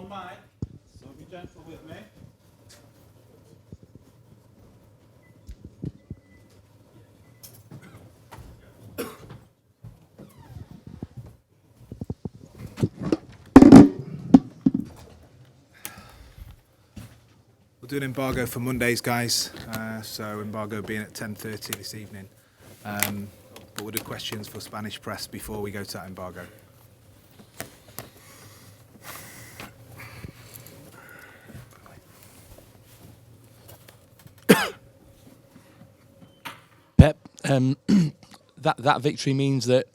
on mic, so be gentle with me. We'll do an embargo for Mondays, guys. So embargo being at 10:30 this evening. But we'll do questions for Spanish press before we go to that embargo. Pep, that victory means that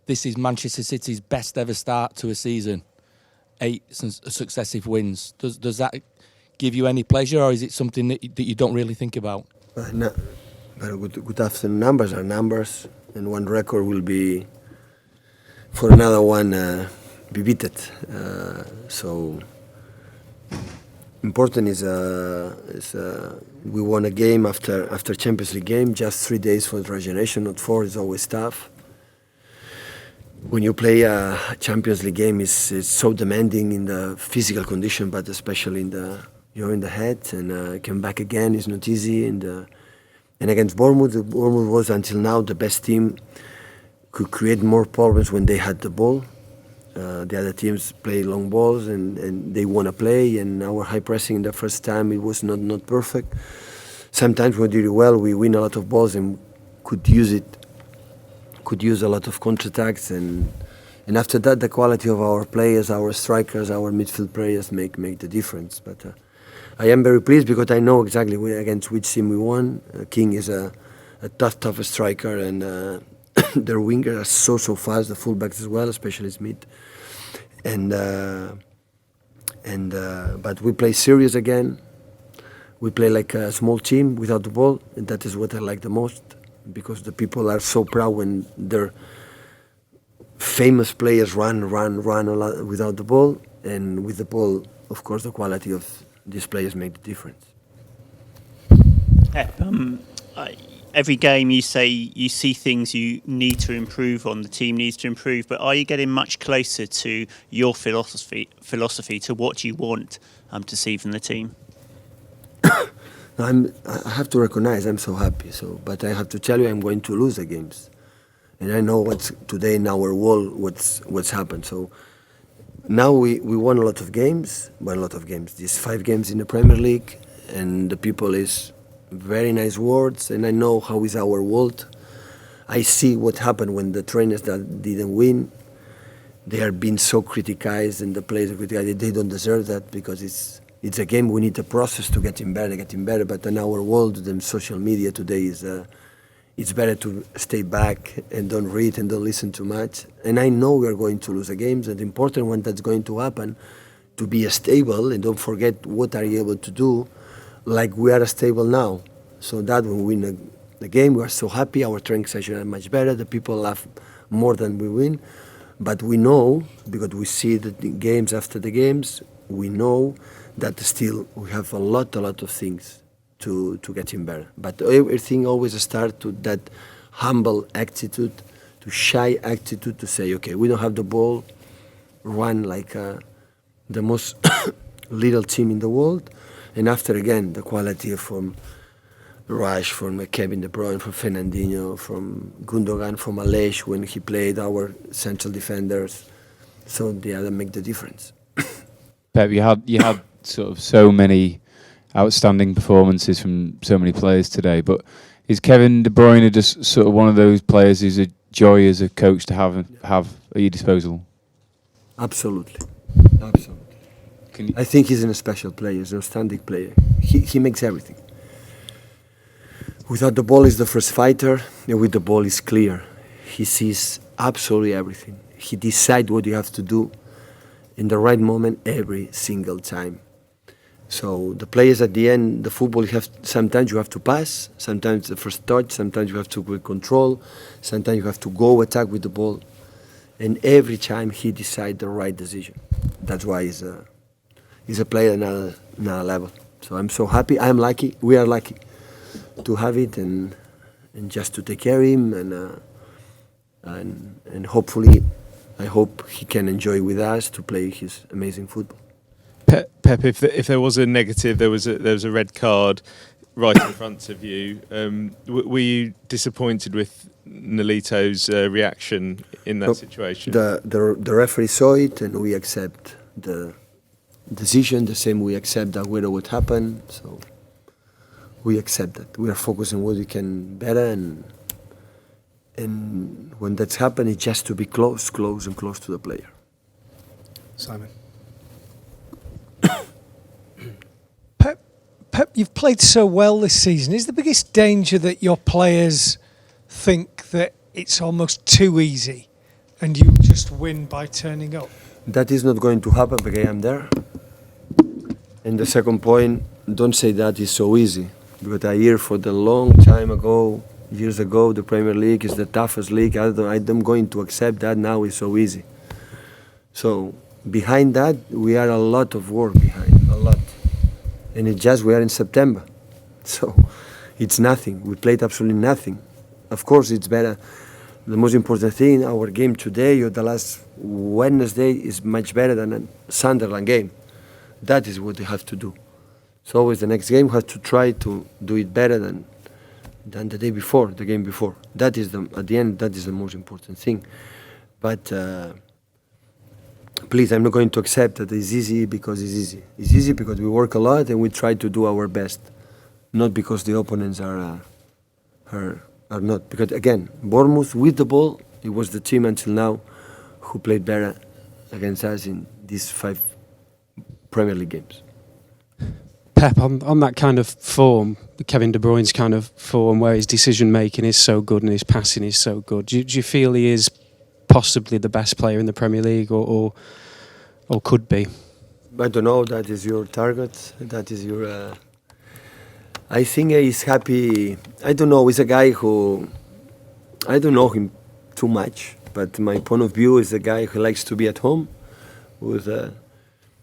this is Manchester City's best ever start to a season. 8 successive wins. Does that give you any pleasure, or is it something that you don't really think about? No, very good afternoon. Numbers are numbers, and one record will be for another one be beaten. So important is we won a game after Champions League game, just 3 days for the regeneration, not 4. It's always tough. When you play a Champions League game, it's so demanding in the physical condition, but especially you're in the head, and come back again is not easy. And against Bournemouth was until now the best team, could create more problems when they had the ball. The other teams play long balls and they want to play, and our high pressing in the first time, it was not perfect. Sometimes we did it well, we win a lot of balls and could use a lot of counterattacks, and after that the quality of our players, our strikers, our midfield players make the difference. But I am very pleased because I know exactly against which team we won. King is a tough striker, and their wingers are so fast, the fullbacks as well, especially Smith. But we play serious again. We play like a small team without the ball, and that is what I like the most, because the people are so proud when their famous players run a lot without the ball, and with the ball, of course, the quality of these players make the difference. Every game you say you see things you need to improve on, the team needs to improve, but are you getting much closer to your philosophy to what you want to see from the team? I have to recognize I'm so happy. But I have to tell you, I'm going to lose the games, and I know what's today in our world, what's happened. So now we won a lot of games. These 5 games in the Premier League, and the people is very nice words, and I know how is our world. I see what happened when the trainers that didn't win, they are being so criticized, and the players are criticized. They don't deserve that, because it's a game. We need a process to get him better. But in our world, the social media today is it's better to stay back and don't read and don't listen too much. And I know we are going to lose the games, and the important one that's going to happen, to be stable, and don't forget what are you able to do, like we are stable now. So that when we win the game, we are so happy. Our training session are much better. The people laugh more than we win. But we know, because we see the games after the games, we know that still we have a lot of things to get him better. But everything always starts to that humble attitude, to shy attitude, to say, okay, we don't have the ball, run like the most little team in the world. And after, again, the quality from Rush, from Kevin De Bruyne, from Fernandinho, from Gundogan, from Aleix when he played, our central defenders. So the other make the difference. Pep, you had sort of so many outstanding performances from so many players today, but is Kevin De Bruyne just sort of one of those players who's a joy as a coach to have at your disposal? Absolutely. I think he's a special player. He's an outstanding player. He makes everything. Without the ball, he's the first fighter, and with the ball, he's clear. He sees absolutely everything. He decides what you have to do in the right moment every single time. So the players at the end, the football, sometimes you have to pass, sometimes the first touch, sometimes you have to control, sometimes you have to go attack with the ball. And every time he decides the right decision. That's why he's a player at another level. So I'm so happy. I'm lucky. We are lucky to have it and just to take care of him, and hopefully, I hope he can enjoy with us to play his amazing football. Pep, if there was a negative, there was a red card right in front of you. Were you disappointed with Nolito's reaction in that situation? The referee saw it, and we accept the decision. The same we accept that what happened. So we accept that. We are focusing on what we can better, and when that's happened, it's just to be close to the player. Simon. Pep, you've played so well this season. Is the biggest danger that your players think that it's almost too easy and you just win by turning up? That is not going to happen because I'm there. And the second point, don't say that is so easy. Because I hear for the long time ago, years ago, the Premier League is the toughest league. I'm going to accept that now it's so easy. So behind that, we are a lot of work behind, a lot. And it's just we are in September. So it's nothing. We played absolutely nothing. Of course, it's better. The most important thing, our game today or the last Wednesday is much better than a Sunderland game. That is what we have to do. So always the next game we have to try to do it better than the day before, the game before. That is at the end, that is the most important thing. But please, I'm not going to accept that it's easy because it's easy. It's easy because we work a lot and we try to do our best, not because the opponents are not. Because again, Bournemouth with the ball, it was the team until now who played better against us in these 5 Premier League games. Pep, on that kind of form, Kevin De Bruyne's kind of form, where his decision making is so good and his passing is so good, do you feel he is possibly the best player in the Premier League, or could be? I don't know. That is your target. That is your. I think he's happy. I don't know. He's a guy who. I don't know him too much, but my point of view is a guy who likes to be at home with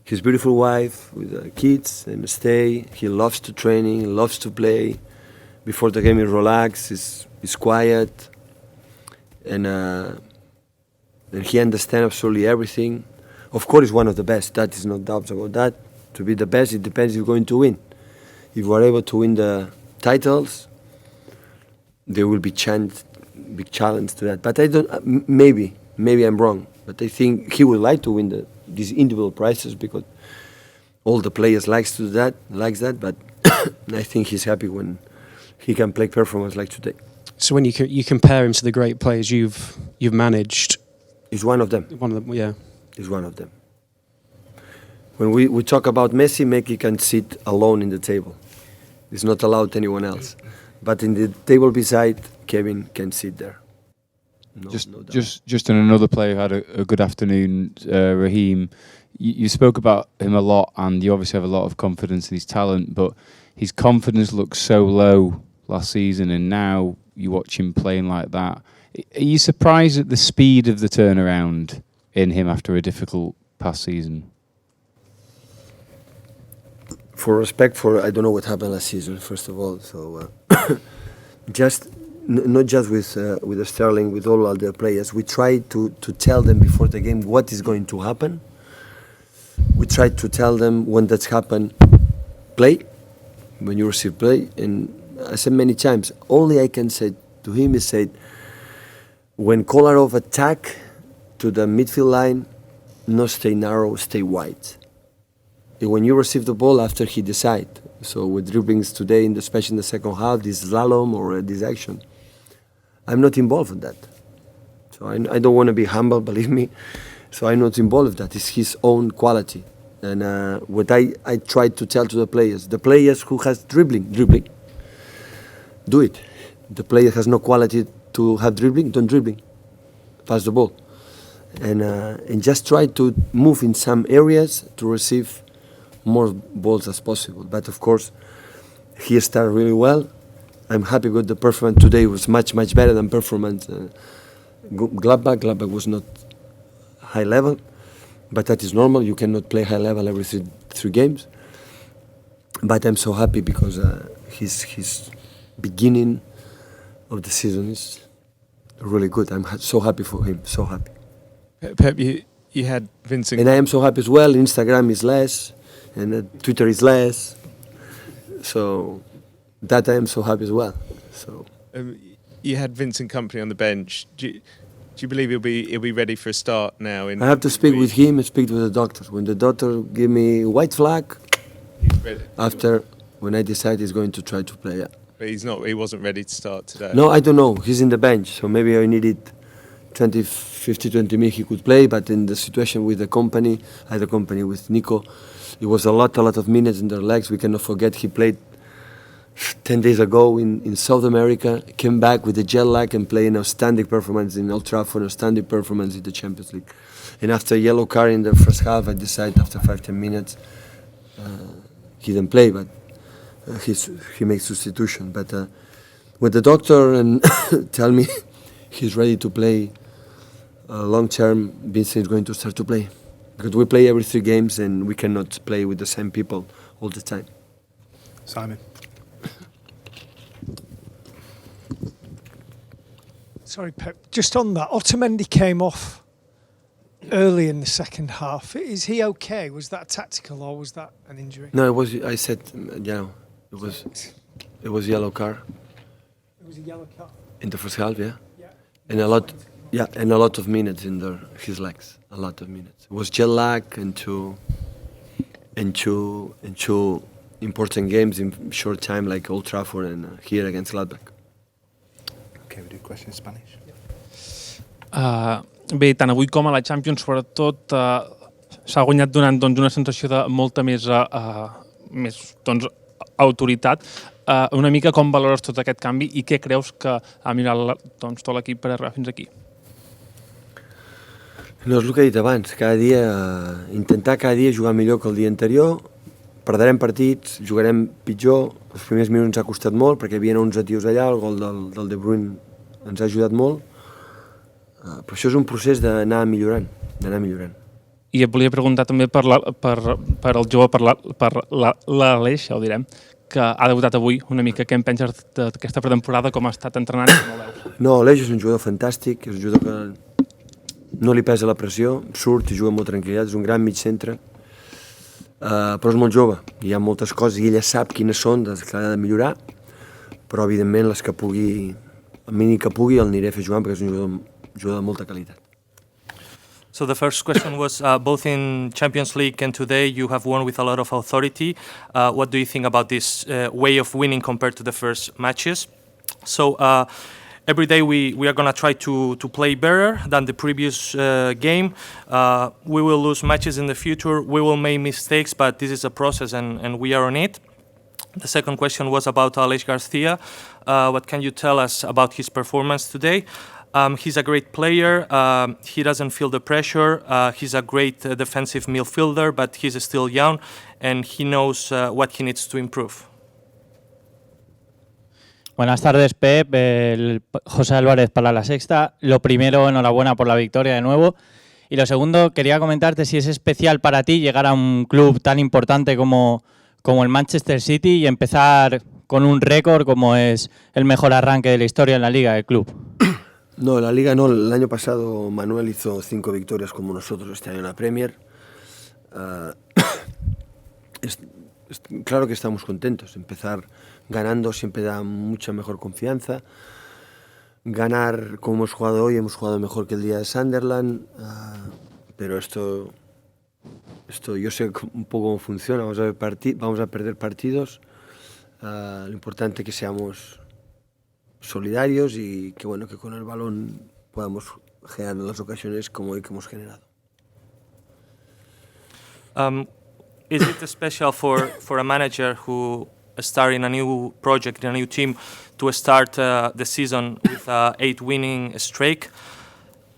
his beautiful wife, with kids, and stay. He loves to training. He loves to play. Before the game, he relaxes. He's quiet, and he understands absolutely everything. Of course, he's one of the best. That is no doubt about that. To be the best, it depends if you're going to win. If we're able to win the titles, there will be big challenge to that. But I don't. Maybe I'm wrong. But I think he would like to win these individual prizes because all the players likes that. But I think he's happy when he can play performance like today. So when you compare him to the great players you've managed, he's one of them. One of them, yeah. He's one of them. When we talk about Messi can sit alone in the table. He's not allowed anyone else. But in the table beside, Kevin can sit there. No doubt. Just on another player who had a good afternoon, Raheem. You spoke about him a lot, and you obviously have a lot of confidence in his talent, but his confidence looked so low last season, and now you watch him playing like that. Are you surprised at the speed of the turnaround in him after a difficult past season? For respect for, I don't know what happened last season, first of all. So not just with Sterling, with all other players, we try to tell them before the game what is going to happen. We try to tell them when that's happened, play, when you receive play. And I said many times, only I can say to him is said, when Kolarov attack to the midfield line, not stay narrow, stay wide. And when you receive the ball after he decide, so with dribblings today, especially in the second half, this slalom or this action, I'm not involved in that. So I don't want to be humble, believe me. So I'm not involved in that. It's his own quality. And what I try to tell to the players who has dribbling, do it. The player has no quality to have dribbling, don't dribbling. Pass the ball. And just try to move in some areas to receive more balls as possible. But of course, he started really well. I'm happy with the performance today. It was much better than performance Gladbach. Gladbach was not high level, but that is normal. You cannot play high level every three games. But I'm so happy because his beginning of the season is really good. I'm so happy for him. So happy. Pep, you had Vincent. And I am so happy as well. Instagram is less. and Twitter is less. So that I am so happy as well. So you had Vincent Kompany on the bench. Do you believe he'll be ready for a start now? I have to speak with him and speak with the doctors. When the doctor give me white flag, He's ready. after when I decide he's going to try to play. Yeah. But he's not. He wasn't ready to start today. No, I don't know. He's in the bench, so maybe I needed 20 minutes he could play. But in the situation with the company, I had a company with Nico, it was a lot of minutes in their legs. We cannot forget he played 10 days ago in South America, came back with a jet lag and played an outstanding performance in Old Trafford, an outstanding performance in the Champions League. And after a yellow card in the first half, I decided after 5-10 minutes, he didn't play, but he makes substitution. But when the doctor and tell me he's ready to play long term, Vincent is going to start to play. Because we play every 3 games and we cannot play with the same people all the time. Simon. Sorry, Pep. Just on that, Otamendi came off early in the second half. Is he okay? Was that tactical or was that an injury? No, it was. I said, it was yellow card It was a yellow card. in the first half, yeah, Yeah. and a lot of minutes in his legs, a lot of minutes. It was jet lag and two important games in short time, like Old Trafford and here against Gladbach. Okay, we do questions in Spanish. Bé, tant avui com a la Champions, sobretot, s'ha guanyat donant doncs, una sensació de molta més doncs, autoritat. Una mica com valores tot aquest canvi i què creus que ha mirat doncs, tot l'equip per arribar fins aquí? No, és el que he dit abans, intentar cada dia jugar millor que el dia anterior, perdrem partits, jugarem pitjor, els primers minuts ens ha costat molt perquè hi havia 11 tios allà, el gol del De Bruyne ens ha ajudat molt, però això és un procés d'anar millorant, I et volia preguntar també per el jove, per l'Aleix, ja ho direm, que ha debutat avui una mica. Què en penses d'aquesta pretemporada, com ha estat entrenant i com ho veus? No, Aleix és un jugador fantàstic, és un jugador que no li pesa la pressió, surt i juga amb molta tranquil·litat, és un gran mig centre, però és molt jove, hi ha moltes coses i ella sap quines són, les que ha de millorar, però evidentment les que pugui, el mínim que pugui el aniré a fer jugant perquè és un jugador de molta qualitat. So the first question was, both in Champions League and today you have won with a lot of authority. What do you think about this way of winning compared to the first matches? So every day we are going to try to play better than the previous game. We will lose matches in the future. We will make mistakes, but this is a process and we are on it. The second question was about Aleix Garcia. What can you tell us about his performance today? He's a great player. He doesn't feel the pressure. He's a great defensive midfielder, but he's still young and he knows what he needs to improve. Buenas tardes, Pep. José Álvarez para La Sexta. Lo primero, enhorabuena por la victoria de nuevo. Y lo segundo, quería comentarte si es especial para ti llegar a un club tan importante como el Manchester City y empezar con un récord como es el mejor arranque de la historia en la liga del club. No, la Liga no. El año pasado Manuel hizo 5 victorias como nosotros este año en la Premier. Claro que estamos contentos. Empezar ganando siempre da mucha mejor confianza. Ganar como hemos jugado hoy, hemos jugado mejor que el día de Sunderland. Pero esto yo sé un poco cómo funciona. Vamos a perder partidos. Lo importante es que seamos solidarios y que bueno, que con el balón podamos generar las ocasiones como hoy que hemos generado. Is it special for a manager who starting a new project, a new team, to start the season with 8 winning streak?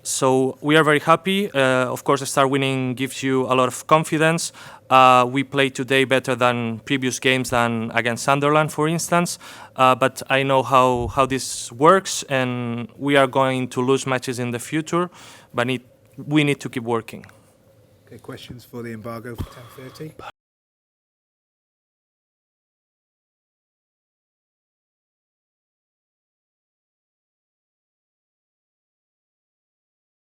So we are very happy. Of course, a start winning gives you a lot of confidence. We played today better than previous games than against Sunderland, for instance. But I know how this works, and we are going to lose matches in the future. But we need to keep working. Okay, questions for the embargo for 10:30.